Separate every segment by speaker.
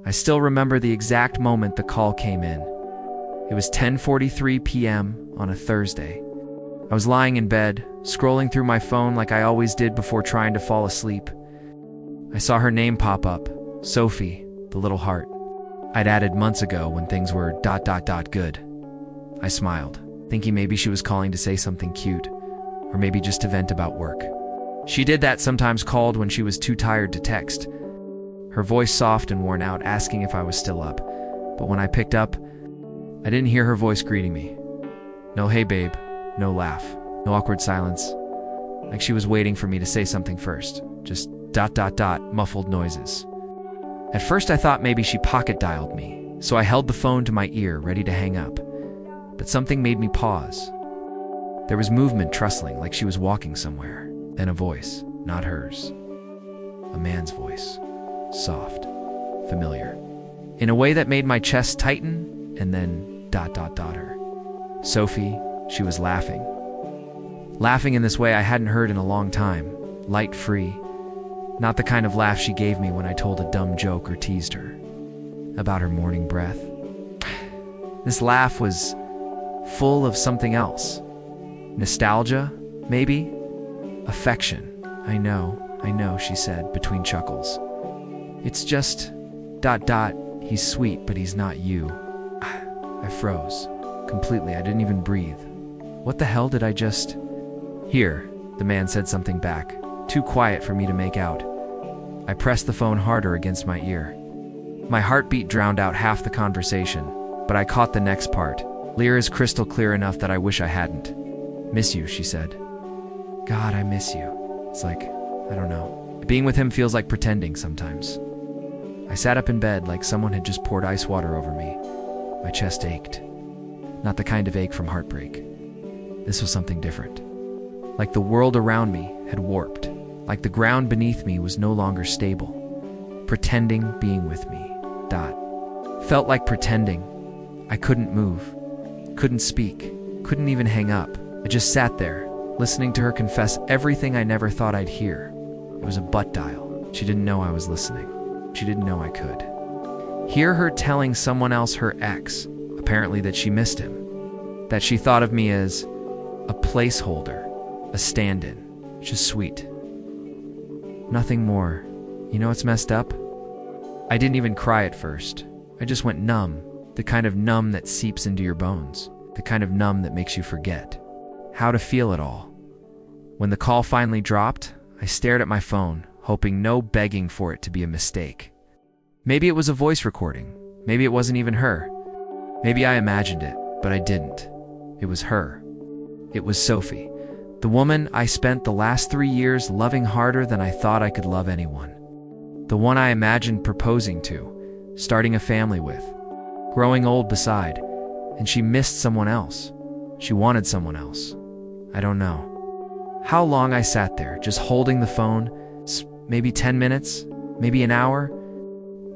Speaker 1: I still remember the exact moment the call came in. It was 10:43 p.m. on a Thursday. I was lying in bed, scrolling through my phone like I always did before trying to fall asleep. I saw her name pop up, Sophie, the little heart. I'd added months ago when things were ... good. I smiled, thinking maybe she was calling to say something cute, or maybe just to vent about work. She did that, sometimes called when she was too tired to text. Her voice soft and worn out, asking if I was still up. But when I picked up, I didn't hear her voice greeting me. No hey babe, no laugh, no awkward silence. Like she was waiting for me to say something first. Just ... muffled noises. At first I thought maybe she pocket dialed me, so I held the phone to my ear, ready to hang up. But something made me pause. There was movement trustling, like she was walking somewhere. Then a voice, not hers. A man's voice. Soft. Familiar. In a way that made my chest tighten, and then ... her. Sophie, she was laughing. Laughing in this way I hadn't heard in a long time. Light free. Not the kind of laugh she gave me when I told a dumb joke or teased her about her morning breath. This laugh was full of something else. Nostalgia, maybe? Affection. I know, she said, between chuckles. It's just ... he's sweet, but he's not you. I froze. Completely, I didn't even breathe. What the hell did I just... Here, the man said something back, too quiet for me to make out. I pressed the phone harder against my ear. My heartbeat drowned out half the conversation, but I caught the next part. Clear as crystal clear, enough that I wish I hadn't. Miss you, she said. God, I miss you. It's like, I don't know. Being with him feels like pretending sometimes. I sat up in bed like someone had just poured ice water over me. My chest ached. Not the kind of ache from heartbreak. This was something different. Like the world around me had warped. Like the ground beneath me was no longer stable. Pretending being with me. Felt like pretending. I couldn't move. Couldn't speak. Couldn't even hang up. I just sat there, listening to her confess everything I never thought I'd hear. It was a butt dial. She didn't know I was listening. She didn't know I could. Hear her telling someone else, her ex, apparently, that she missed him. That she thought of me as a placeholder, a stand-in. Just sweet. Nothing more. You know what's messed up? I didn't even cry at first. I just went numb. The kind of numb that seeps into your bones. The kind of numb that makes you forget how to feel it all. When the call finally dropped, I stared at my phone, hoping no begging for it to be a mistake. Maybe it was a voice recording. Maybe it wasn't even her. Maybe I imagined it, but I didn't. It was her. It was Sophie, the woman I spent the last 3 years loving harder than I thought I could love anyone. The one I imagined proposing to, starting a family with, growing old beside, and she missed someone else. She wanted someone else. I don't know how long I sat there, just holding the phone. Maybe 10 minutes, maybe an hour.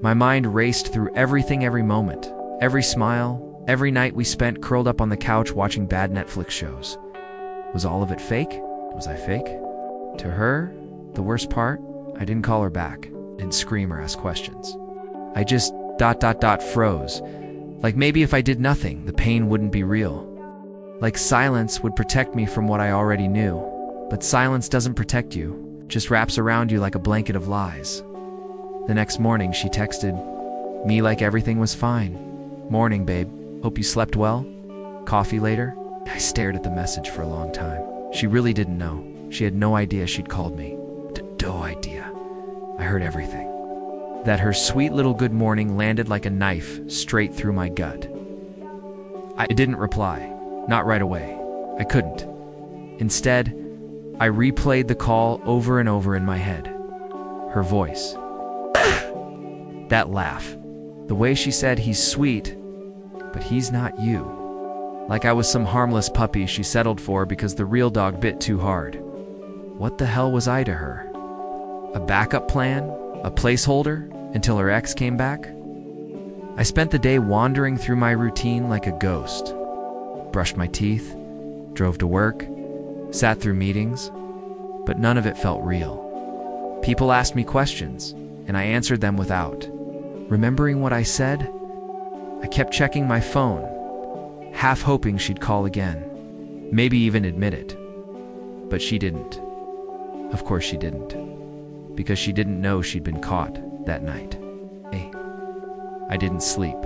Speaker 1: My mind raced through everything, every moment, every smile, every night we spent curled up on the couch watching bad Netflix shows. Was all of it fake? Was I fake? To her, the worst part, I didn't call her back, didn't scream or ask questions. I just ... froze. Like maybe if I did nothing, the pain wouldn't be real. Like silence would protect me from what I already knew. But silence doesn't protect you, just wraps around you like a blanket of lies. The next morning, she texted me like everything was fine. Morning, babe. Hope you slept well? Coffee later? I stared at the message for a long time. She really didn't know. She had no idea she'd called me. No idea. I heard everything. That her sweet little good morning landed like a knife straight through my gut. I didn't reply. Not right away. I couldn't. Instead, I replayed the call over and over in my head. Her voice. That laugh. The way she said, he's sweet, but he's not you. Like I was some harmless puppy she settled for because the real dog bit too hard. What the hell was I to her? A backup plan? A placeholder? Until her ex came back? I spent the day wandering through my routine like a ghost. Brushed my teeth, drove to work, sat through meetings, but none of it felt real. People asked me questions, and I answered them without remembering what I said? I kept checking my phone, half hoping she'd call again, maybe even admit it. But she didn't. Of course she didn't, because she didn't know she'd been caught that night. I didn't sleep.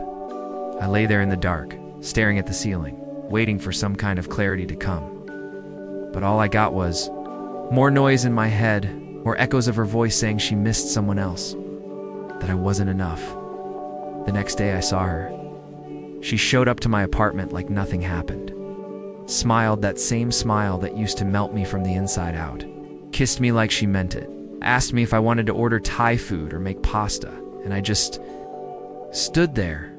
Speaker 1: I lay there in the dark, staring at the ceiling, waiting for some kind of clarity to come. But all I got was more noise in my head, more echoes of her voice saying she missed someone else, that I wasn't enough. The next day I saw her. She showed up to my apartment like nothing happened. Smiled that same smile that used to melt me from the inside out. Kissed me like she meant it. Asked me if I wanted to order Thai food or make pasta. And I just stood there,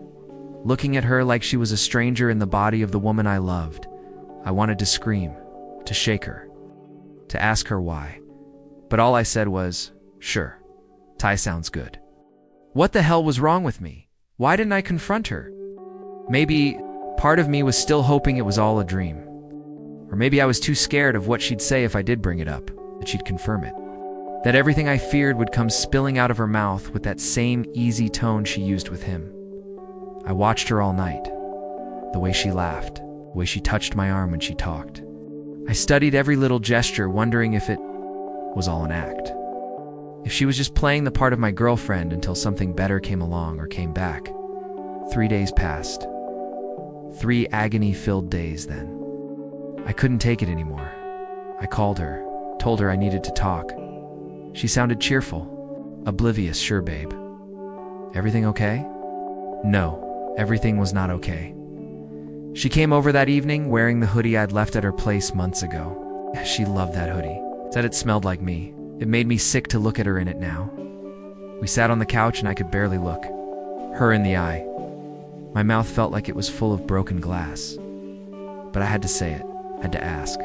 Speaker 1: looking at her like she was a stranger in the body of the woman I loved. I wanted to scream, to shake her, to ask her why. But all I said was, sure, Thai sounds good. What the hell was wrong with me? Why didn't I confront her? Maybe part of me was still hoping it was all a dream. Or maybe I was too scared of what she'd say if I did bring it up, that she'd confirm it. That everything I feared would come spilling out of her mouth with that same easy tone she used with him. I watched her all night. The way she laughed, the way she touched my arm when she talked. I studied every little gesture, wondering if it was all an act. If she was just playing the part of my girlfriend until something better came along or came back. 3 days passed. 3 agony-filled days then. I couldn't take it anymore. I called her, told her I needed to talk. She sounded cheerful, oblivious, sure babe. Everything okay? No, everything was not okay. She came over that evening wearing the hoodie I'd left at her place months ago. She loved that hoodie. Said it smelled like me. It made me sick to look at her in it now. We sat on the couch and I could barely look her in the eye. My mouth felt like it was full of broken glass. But I had to say it, had to ask.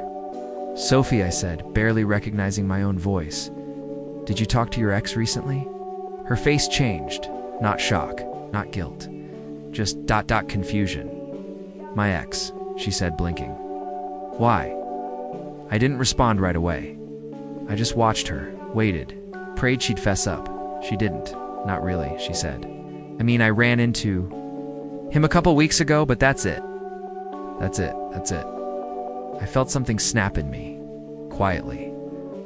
Speaker 1: Sophie, I said, barely recognizing my own voice. Did you talk to your ex recently? Her face changed. Not shock, not guilt. Just ... confusion. My ex, she said, blinking. Why? I didn't respond right away. I just watched her, waited, prayed she'd fess up. She didn't. Not really, she said. I mean, I ran into him a couple weeks ago, but that's it. That's it. I felt something snap in me, quietly,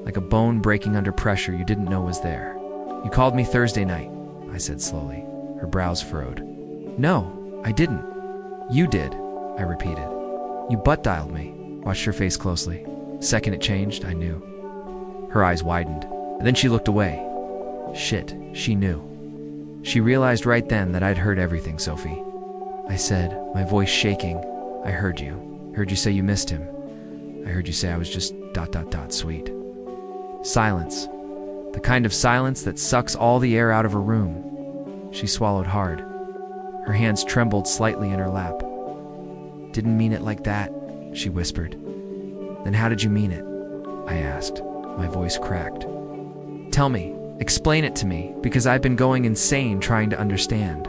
Speaker 1: like a bone breaking under pressure you didn't know was there. You called me Thursday night, I said slowly. Her brows furrowed. No, I didn't. You did, I repeated. You butt-dialed me. Watched her face closely. Second it changed, I knew. Her eyes widened. Then she looked away. Shit, she knew. She realized right then that I'd heard everything, Sophie. I said, my voice shaking, I heard you. Heard you say you missed him. I heard you say I was just ... sweet. Silence. The kind of silence that sucks all the air out of a room. She swallowed hard. Her hands trembled slightly in her lap. Didn't mean it like that, she whispered. Then how did you mean it? I asked. My voice cracked. Tell me, explain it to me, because I've been going insane trying to understand.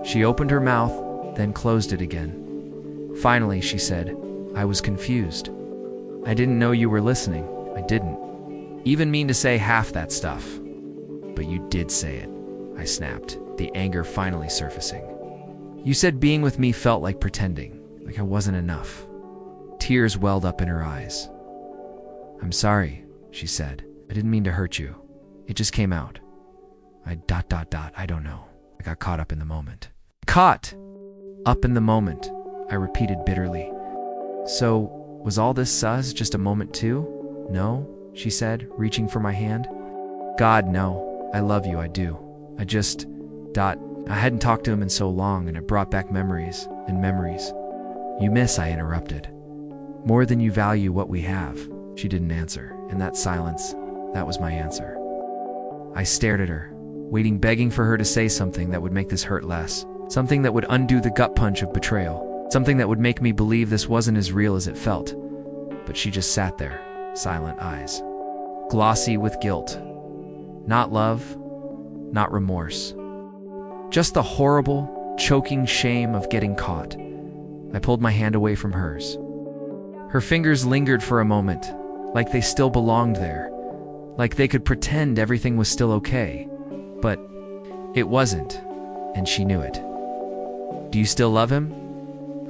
Speaker 1: She opened her mouth, then closed it again. Finally, she said, I was confused. I didn't know you were listening. I didn't even mean to say half that stuff. But you did say it, I snapped, the anger finally surfacing. You said being with me felt like pretending, like I wasn't enough. Tears welled up in her eyes. I'm sorry, she said. I didn't mean to hurt you. It just came out. I ... I don't know. I got caught up in the moment. Caught! Up in the moment, I repeated bitterly. So, was all this sus just a moment too? No, she said, reaching for my hand. God, no. I love you, I do. I just... I hadn't talked to him in so long, and it brought back memories and memories. You miss, I interrupted. More than you value what we have. She didn't answer, and that silence, that was my answer. I stared at her, waiting, begging for her to say something that would make this hurt less. Something that would undo the gut punch of betrayal. Something that would make me believe this wasn't as real as it felt. But she just sat there, silent eyes. Glossy with guilt. Not love, not remorse. Just the horrible, choking shame of getting caught. I pulled my hand away from hers. Her fingers lingered for a moment, like they still belonged there, like they could pretend everything was still okay. But it wasn't. and she knew it. "Do you still love him?"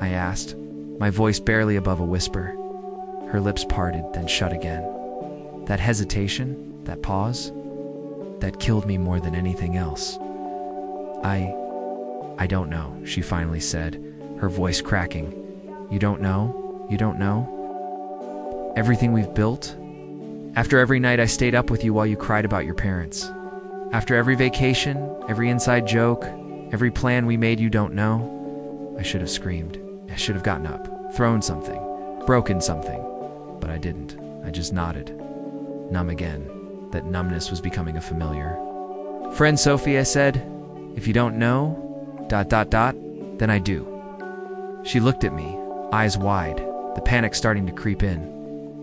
Speaker 1: I asked, my voice barely above a whisper. Her lips parted, then shut again. That hesitation, that pause, that killed me more than anything else. I don't know," she finally said, her voice cracking. "You don't know? You don't know? Everything we've built? After every night I stayed up with you while you cried about your parents. After every vacation, every inside joke, every plan we made, you don't know?" I should have screamed. I should have gotten up, thrown something, broken something, but I didn't. I just nodded. Numb again. That numbness was becoming a familiar. "Friend Sophie," I said, "if you don't know, ... then I do." She looked at me, eyes wide, the panic starting to creep in.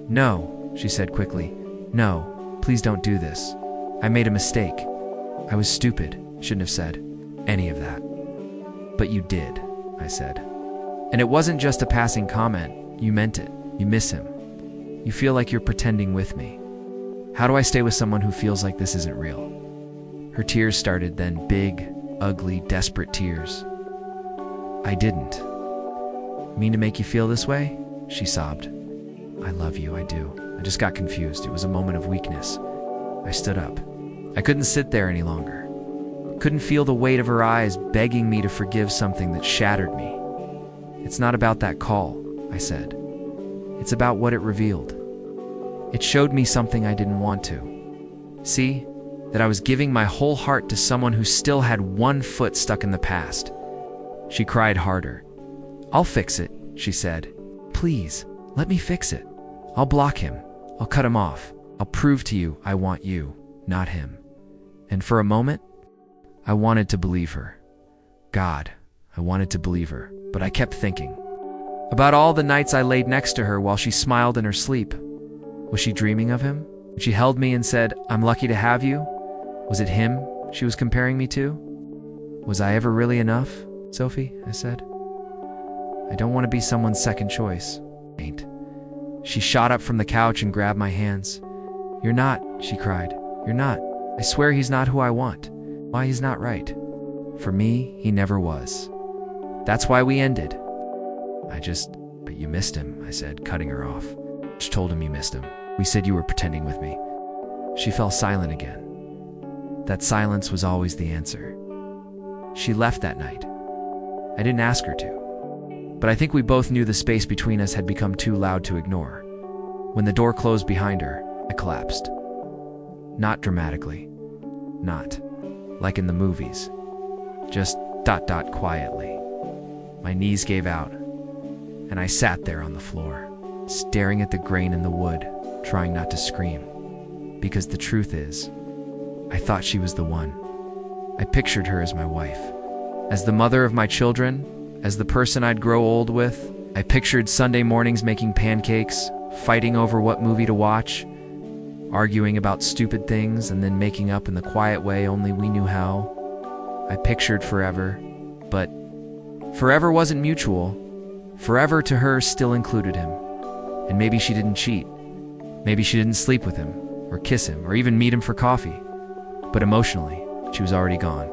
Speaker 1: "No," she said quickly. "No, please don't do this. I made a mistake. I was stupid, shouldn't have said any of that." "But you did," I said. "And it wasn't just a passing comment. You meant it. You miss him. You feel like you're pretending with me. How do I stay with someone who feels like this isn't real?" Her tears started, then big, ugly, desperate tears. "I didn't mean to make you feel this way," she sobbed. "I love you, I do. I just got confused. It was a moment of weakness." I stood up. I couldn't sit there any longer. Couldn't feel the weight of her eyes begging me to forgive something that shattered me. "It's not about that call," I said. "It's about what it revealed. It showed me something I didn't want to. See, that I was giving my whole heart to someone who still had one foot stuck in the past." She cried harder. "I'll fix it," she said. "Please, let me fix it. I'll block him. I'll cut him off. I'll prove to you I want you, not him." And for a moment, I wanted to believe her. God, I wanted to believe her, but I kept thinking about all the nights I laid next to her while she smiled in her sleep. Was she dreaming of him? She held me and said, "I'm lucky to have you." Was it him she was comparing me to? "Was I ever really enough, Sophie?" I said. "I don't want to be someone's second choice." Ain't. She shot up from the couch and grabbed my hands. "You're not," she cried. "You're not. I swear he's not who I want. Why, he's not right. For me, he never was. That's why we ended." "But you missed him," I said, cutting her off. She told him you missed him. "We said you were pretending with me." She fell silent again. That silence was always the answer. She left that night. I didn't ask her to. But I think we both knew the space between us had become too loud to ignore. When the door closed behind her, I collapsed. Not dramatically. Not like in the movies. Just ... quietly. My knees gave out, and I sat there on the floor, staring at the grain in the wood, trying not to scream. Because the truth is, I thought she was the one. I pictured her as my wife, as the mother of my children, as the person I'd grow old with. I pictured Sunday mornings making pancakes, fighting over what movie to watch, arguing about stupid things, and then making up in the quiet way only we knew how. I pictured forever, but forever wasn't mutual. Forever to her still included him. And maybe she didn't cheat. Maybe she didn't sleep with him, or kiss him, or even meet him for coffee. But emotionally, she was already gone.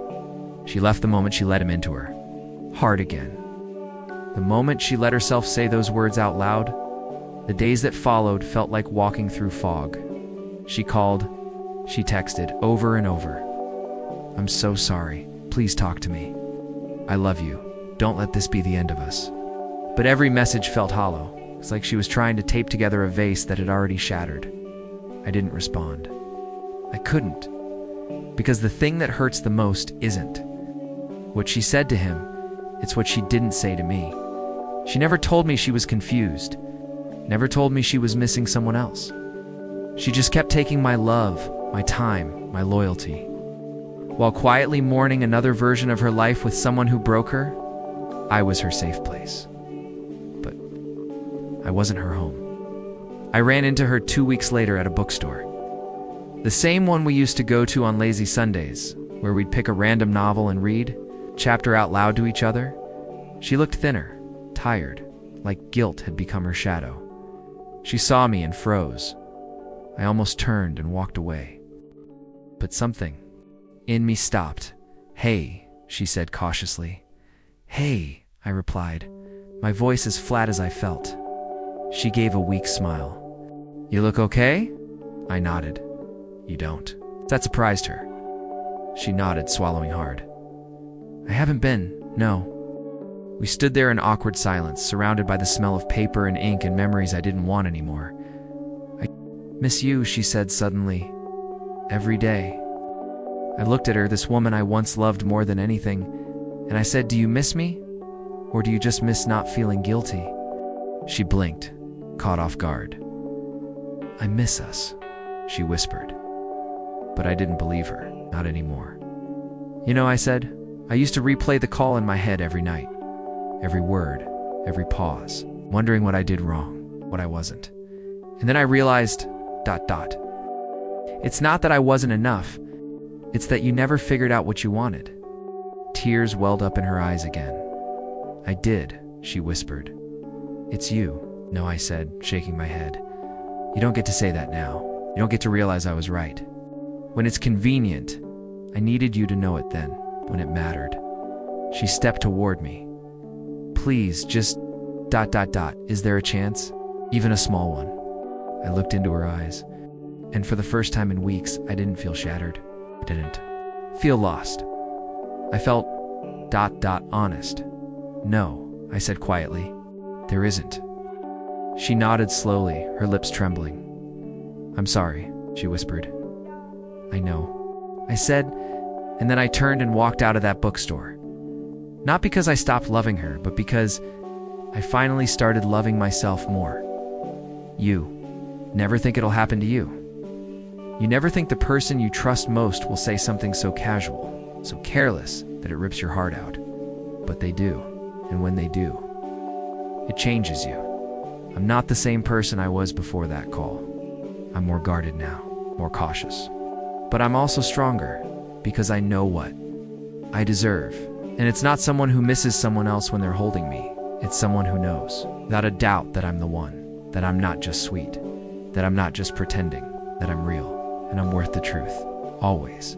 Speaker 1: She left the moment she let him into her heart again. The moment she let herself say those words out loud, the days that followed felt like walking through fog. She called, she texted over and over. "I'm so sorry. Please talk to me. I love you. Don't let this be the end of us." But every message felt hollow. It's like she was trying to tape together a vase that had already shattered. I didn't respond. I couldn't. Because the thing that hurts the most isn't what she said to him, it's what she didn't say to me. She never told me she was confused, never told me she was missing someone else. She just kept taking my love, my time, my loyalty, while quietly mourning another version of her life with someone who broke her. I was her safe place. But I wasn't her home. I ran into her 2 weeks later at a bookstore. The same one we used to go to on lazy Sundays, where we'd pick a random novel and read, chapter out loud to each other. She looked thinner, tired, like guilt had become her shadow. She saw me and froze. I almost turned and walked away. But something in me stopped. "Hey," she said cautiously. Hey, I replied, my voice as flat as I felt. She gave a weak smile. You look okay? I nodded. You don't. That surprised her. She nodded, swallowing hard. I haven't been, no. We stood there in awkward silence, surrounded by the smell of paper and ink and memories I didn't want anymore. I miss you, she said suddenly. Every day. I looked at her, this woman I once loved more than anything, and I said, do you miss me? Or do you just miss not feeling guilty? She blinked, caught off guard. I miss us, she whispered. But I didn't believe her, not anymore. You know, I said, I used to replay the call in my head every night. Every word, every pause, wondering what I did wrong, what I wasn't. And then I realized, ... It's not that I wasn't enough. It's that you never figured out what you wanted. Tears welled up in her eyes again. I did, she whispered. It's you. No, I said, shaking my head. You don't get to say that now. You don't get to realize I was right. When it's convenient, I needed you to know it then, when it mattered. She stepped toward me. Please, just ... Is there a chance? Even a small one. I looked into her eyes, and for the first time in weeks, I didn't feel shattered. I didn't feel lost. I felt ... honest. No, I said quietly. There isn't. She nodded slowly, her lips trembling. I'm sorry, she whispered. I know, I said, and then I turned and walked out of that bookstore. Not because I stopped loving her, but because I finally started loving myself more. You never think it'll happen to you. You never think the person you trust most will say something so casual, so careless, that it rips your heart out. But they do, and when they do, it changes you. I'm not the same person I was before that call. I'm more guarded now, more cautious. But I'm also stronger, because I know what I deserve. And it's not someone who misses someone else when they're holding me. It's someone who knows, without a doubt, that I'm the one, that I'm not just sweet, that I'm not just pretending, that I'm real, and I'm worth the truth, always.